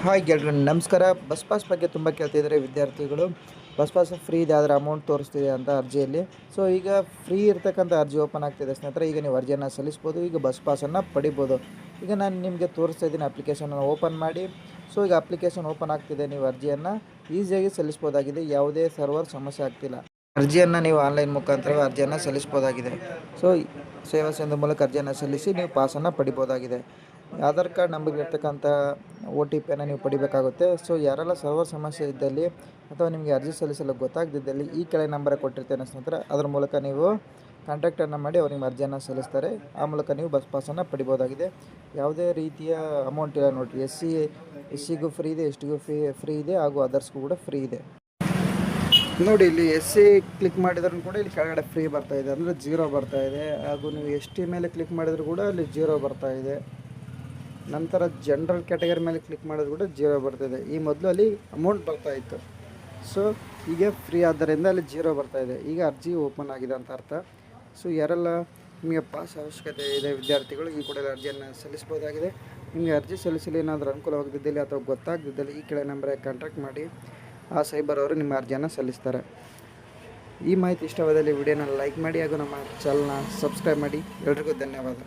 Hi ಗೆಳೆಯರೆ ನಮಸ್ಕಾರ. Bus pass ಬಗ್ಗೆ ತುಂಬ ಕೇಳ್ತಿದ್ದಾರೆ ವಿದ್ಯಾರ್ಥಿಗಳು. ಬಸ್ ಪಾಸ್ ಫ್ರೀ ಇದೆ ಆದರೆ ಅಮೌಂಟ್ ತೋರಿಸ್ತಿದೆ ಅಂತ ಅರ್ಜಿಯಲ್ಲಿ. ಸೊ ಈಗ ಫ್ರೀ ಇರ್ತಕ್ಕಂಥ ಅರ್ಜಿ ಓಪನ್ ಆಗ್ತಿದೆ ಸ್ನೇಹಿತರೆ. ಈಗ ನೀವು ಅರ್ಜಿಯನ್ನು ಸಲ್ಲಿಸ್ಬೋದು, ಈಗ ಬಸ್ ಪಾಸನ್ನು ಪಡಿಬೋದು. ಈಗ ನಾನು ನಿಮಗೆ ತೋರಿಸ್ತಾ ಇದ್ದೀನಿ ಅಪ್ಲಿಕೇಶನನ್ನು ಓಪನ್ ಮಾಡಿ. ಸೊ ಈಗ ಅಪ್ಲಿಕೇಶನ್ ಓಪನ್ ಆಗ್ತಿದೆ, ನೀವು ಅರ್ಜಿಯನ್ನು ಈಸಿಯಾಗಿ ಸಲ್ಲಿಸ್ಬೋದಾಗಿದೆ, ಯಾವುದೇ ಸರ್ವರ್ ಸಮಸ್ಯೆ ಆಗ್ತಿಲ್ಲ. ಅರ್ಜಿಯನ್ನು ನೀವು ಆನ್ಲೈನ್ ಮುಖಾಂತರ ಅರ್ಜಿಯನ್ನು ಸಲ್ಲಿಸ್ಬೋದಾಗಿದೆ. ಸೊ ಸೇವಾ ಸಿಂಧು ಮೂಲಕ ಅರ್ಜಿಯನ್ನು ಸಲ್ಲಿಸಿ ನೀವು ಪಾಸನ್ನು ಪಡಿಬೋದಾಗಿದೆ. ಆಧಾರ್ ಕಾರ್ಡ್ ನಂಬರ್ ಇರ್ತಕ್ಕಂಥ OTP ನೀವು ಪಡಿಬೇಕಾಗುತ್ತೆ. ಸೊ ಯಾರೆಲ್ಲ ಸರ್ವರ್ ಸಮಸ್ಯೆ ಇದ್ದಲ್ಲಿ ಅಥವಾ ನಿಮಗೆ ಅರ್ಜಿ ಸಲ್ಲಿಸಲು ಗೊತ್ತಾಗದಿದ್ದಲ್ಲಿ ಈ ಕೆಳಗೆ ನಂಬರ್ ಕೊಟ್ಟಿರ್ತೇನೆ ಸ್ನೇಹಿತರೆ, ಅದರ ಮೂಲಕ ನೀವು ಕಾಂಟ್ಯಾಕ್ಟನ್ನು ಮಾಡಿ ಅವ್ರು ನಿಮ್ಮ ಅರ್ಜಿಯನ್ನು ಸಲ್ಲಿಸ್ತಾರೆ. ಆ ಮೂಲಕ ನೀವು ಬಸ್ ಪಾಸನ್ನು ಪಡಿಬೋದಾಗಿದೆ. ಯಾವುದೇ ರೀತಿಯ ಅಮೌಂಟ್ ಇಲ್ಲ ನೋಡಿರಿ. ಎಸ್ ಸಿಗೂ ಫ್ರೀ ಇದೆ, STಗೂ ಫ್ರೀ ಇದೆ, ಹಾಗೂ ಅದರ್ಸ್ಗೂ ಕೂಡ ಫ್ರೀ ಇದೆ. ನೋಡಿ, ಇಲ್ಲಿ SC ಕ್ಲಿಕ್ ಮಾಡಿದ್ರೂ ಕೂಡ ಇಲ್ಲಿ ಕೆಳಗಡೆ ಫ್ರೀ ಬರ್ತಾ ಇದೆ, ಅಂದರೆ 0 ಬರ್ತಾ ಇದೆ. ಹಾಗೂ ನೀವು ST ಮೇಲೆ ಕ್ಲಿಕ್ ಮಾಡಿದ್ರು ಕೂಡ ಅಲ್ಲಿ 0 ಬರ್ತಾ ಇದೆ. ನಂತರ ಜನರಲ್ ಕ್ಯಾಟಗರಿ ಮೇಲೆ ಕ್ಲಿಕ್ ಮಾಡಿದ್ರು ಕೂಡ 0 ಬರ್ತಾಯಿದೆ. ಈ ಮೊದಲು ಅಲ್ಲಿ ಅಮೌಂಟ್ ಬರ್ತಾಯಿತ್ತು. ಸೊ ಈಗ ಫ್ರೀ ಆದ್ದರಿಂದ ಅಲ್ಲಿ 0 ಬರ್ತಾಯಿದೆ. ಈಗ ಅರ್ಜಿ ಓಪನ್ ಆಗಿದೆ ಅಂತ ಅರ್ಥ. ಸೊ ಯಾರೆಲ್ಲ ನಿಮಗೆ ಪಾಸ್ ಅವಶ್ಯಕತೆ ಇದೆ ವಿದ್ಯಾರ್ಥಿಗಳು, ಈ ಕೂಡಲೇ ಅರ್ಜಿಯನ್ನು ಸಲ್ಲಿಸ್ಬೋದಾಗಿದೆ. ನಿಮಗೆ ಅರ್ಜಿ ಸಲ್ಲಿಸಲು ಏನಾದರೂ ಅನುಕೂಲವಾಗದಿದ್ದಲ್ಲಿ ಅಥವಾ ಗೊತ್ತಾಗದಿದ್ದಲ್ಲಿ ಈ ಕೆಳ ನಂಬರಿಗೆ ಕಾಂಟ್ಯಾಕ್ಟ್ ಮಾಡಿ, ಆ ಸೈಬರ್ ಅವರು ನಿಮ್ಮ ಅರ್ಜಿಯನ್ನು ಸಲ್ಲಿಸ್ತಾರೆ. ಈ ಮಾಹಿತಿ ಇಷ್ಟವಾದಲ್ಲಿ ವಿಡಿಯೋನ ಲೈಕ್ ಮಾಡಿ ಹಾಗೂ ನಮ್ಮ ಚಾನಲ್ನ ಸಬ್ಸ್ಕ್ರೈಬ್ ಮಾಡಿ. ಎಲ್ರಿಗೂ ಧನ್ಯವಾದ.